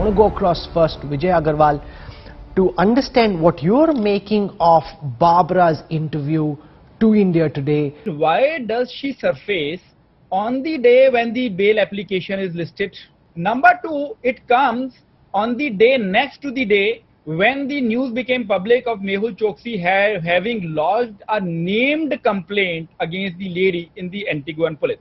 want to go across first to Vijay Agarwal to understand what you're making of Barbara's interview to India Today. Why does she surface on the day when the bail application is listed? Number two, it comes on the day next to the day when the news became public of Mehul Choksi having lodged a named complaint against the lady in the Antiguan police.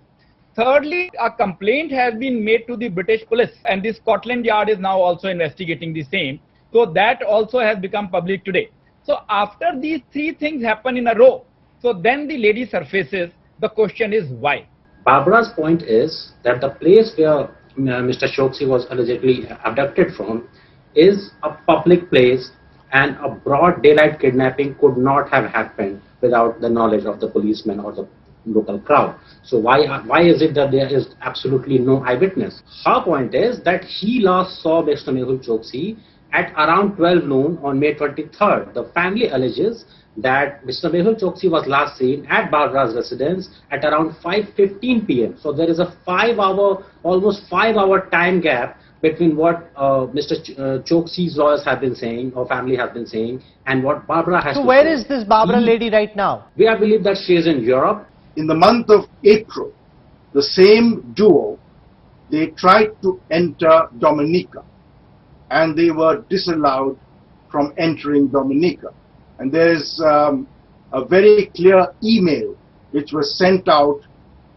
Thirdly, a complaint has been made to the British police and the Scotland Yard is now also investigating the same. So that also has become public today. So after these three things happen in a row, so then the lady surfaces. The question is why? Barbara's point is that the place where Mr. Choksi was allegedly abducted from is a public place, and a broad daylight kidnapping could not have happened without the knowledge of the policemen or the local crowd. So why is it that there is absolutely no eyewitness? Her point is that he last saw Mr. Mehul Choksi at around 12 noon on May 23rd. The family alleges that Mr. Mehul Choksi was last seen at Barbara's residence at around 5:15 p.m. So there is a almost 5 hour time gap between what Mr. Choksi's lawyers have been saying or family have been saying and what Barbara has to say. So where is this Barbara lady right now? We believe that she is in Europe. In the month of April, the same duo, they tried to enter Dominica and they were disallowed from entering Dominica. And there's a very clear email which was sent out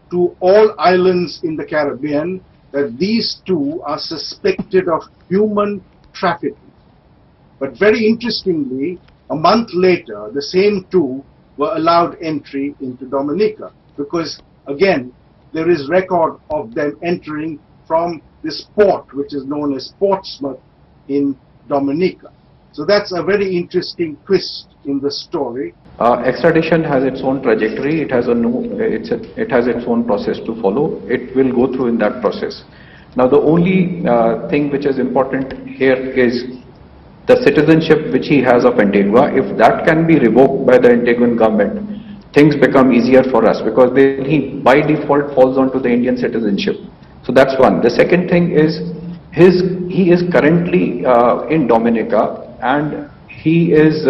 to all islands in the Caribbean that these two are suspected of human trafficking. But very interestingly, a month later, the same two were allowed entry into Dominica, because again, there is record of them entering from this port, which is known as Portsmouth in Dominica. So that's a very interesting twist in the story. Extradition has its own trajectory. It has its own process to follow. It will go through in that process. Now, the only thing which is important here is the citizenship which he has of Antigua. If that can be revoked by the Antiguan government, things become easier for us, because then he by default falls onto the Indian citizenship. So that's one. The second thing is he is currently in Dominica, and he is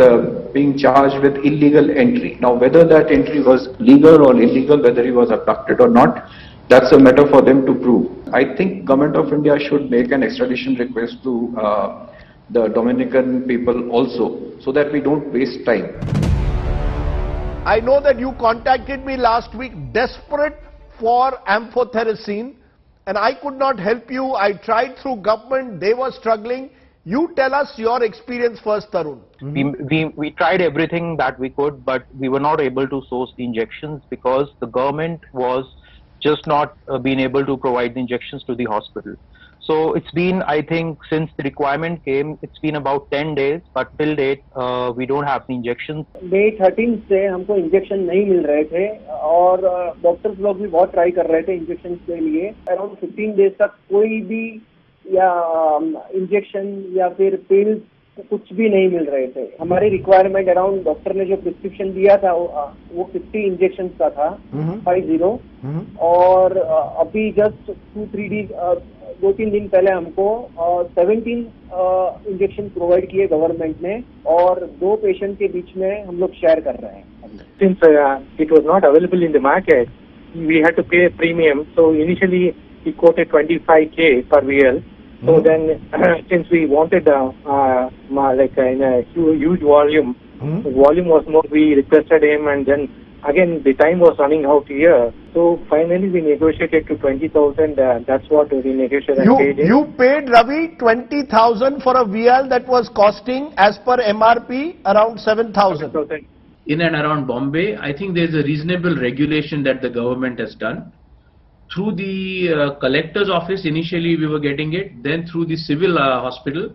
being charged with illegal entry. Now, whether that entry was legal or illegal, whether he was abducted or not, that's a matter for them to prove. I think Government of India should make an extradition request to the Dominican people also, so that we don't waste time. I know that you contacted me last week desperate for amphotericin, and I could not help you. I tried through government, they were struggling. You tell us your experience first, Tarun. We tried everything that we could, but we were not able to source the injections because the government was just not being able to provide the injections to the hospital. So it's been, I think, since the requirement came, it's been about 10 days, but till date, we don't have the injections. May 13 से हमको injection नहीं मिल रहे थे और doctors लोग भी बहुत try कर रहे थे इंजेक्शन के लिए. अराउंड 15 डेज तक कोई भी या इंजेक्शन या फिर पिल्स कुछ भी नहीं मिल रहे थे. हमारी रिक्वायरमेंट अराउंड डॉक्टर ने जो प्रिस्क्रिप्शन दिया था वो 50 इंजेक्शन का था, 50. और अभी जस्ट 2-3 दिन पहले हमको 17 इंजेक्शन प्रोवाइड किए गवर्नमेंट ने और 2 पेशेंट के बीच में हम लोग शेयर कर रहे हैं. Since it was not available in the market, we had to pay a premium. So initially he quoted 25K per VL. So then, since we wanted like in a huge volume, the volume was more, we requested him, and then again the time was running out here. So finally we negotiated to 20,000. That's what we negotiated. You paid, Ravi, 20,000 for a VL that was costing, as per MRP, around 7,000. In and around Bombay, I think there is a reasonable regulation that the government has done. Through the collector's office, initially we were getting it. Then through the civil hospital,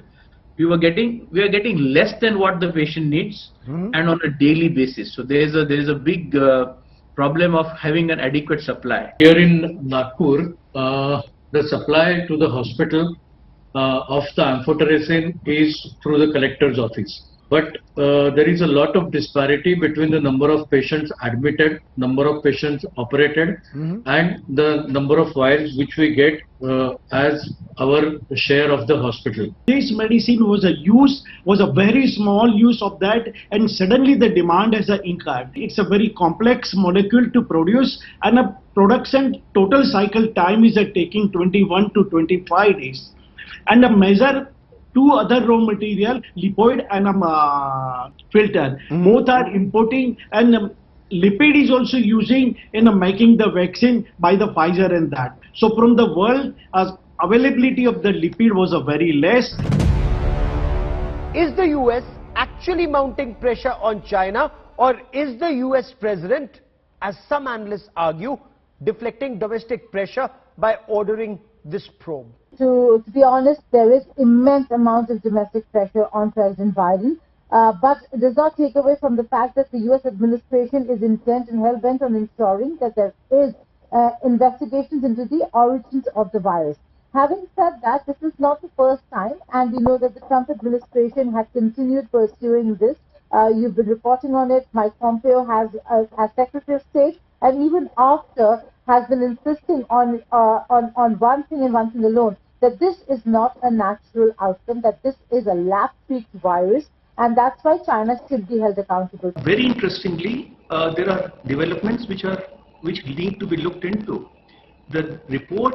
we are getting less than what the patient needs, and on a daily basis. So there is a big problem of having an adequate supply. Here in Nagpur, the supply to the hospital of the amphotericin is through the collector's office. but there is a lot of disparity between the number of patients admitted, number of patients operated, and the number of vials which we get as our share of the hospital. This medicine was a very small use of that, and suddenly the demand has incurred. It's a very complex molecule to produce, and a production total cycle time is taking 21 to 25 days. And a measure two other raw material, lipoid and filter. Both are importing, and lipid is also using in making the vaccine by the Pfizer and that. So from the world, availability of the lipid was very less. Is the US actually mounting pressure on China, or is the US president, as some analysts argue, deflecting domestic pressure by ordering this probe? To be honest, there is immense amount of domestic pressure on President Biden, but it does not take away from the fact that the U.S. administration is intent and hell-bent on ensuring that there is investigations into the origins of the virus. Having said that, this is not the first time, and we know that the Trump administration has continued pursuing this. You've been reporting on it. Mike Pompeo has, as Secretary of State, and even after, has been insisting on one thing and one thing alone, that this is not a natural outcome, that this is a lab-tweaked virus, and that's why China should be held accountable. Very interestingly, there are developments which need to be looked into. The report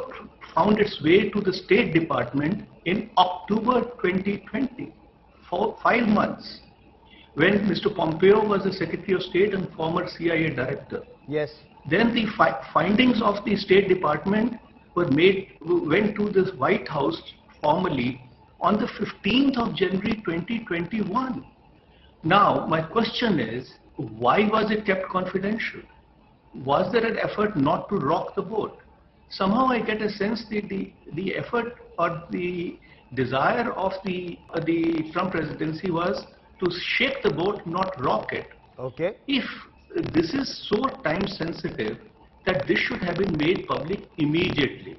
found its way to the State Department in October 2020, for 5 months, when Mr. Pompeo was the Secretary of State and former CIA Director. Yes. Then the findings of the State Department went to the White House formally on the 15th of January 2021. Now, my question is, why was it kept confidential? Was there an effort not to rock the boat? Somehow I get a sense that the effort or the desire of the Trump presidency was to shake the boat, not rock it. Okay. If this is so time sensitive, that this should have been made public immediately.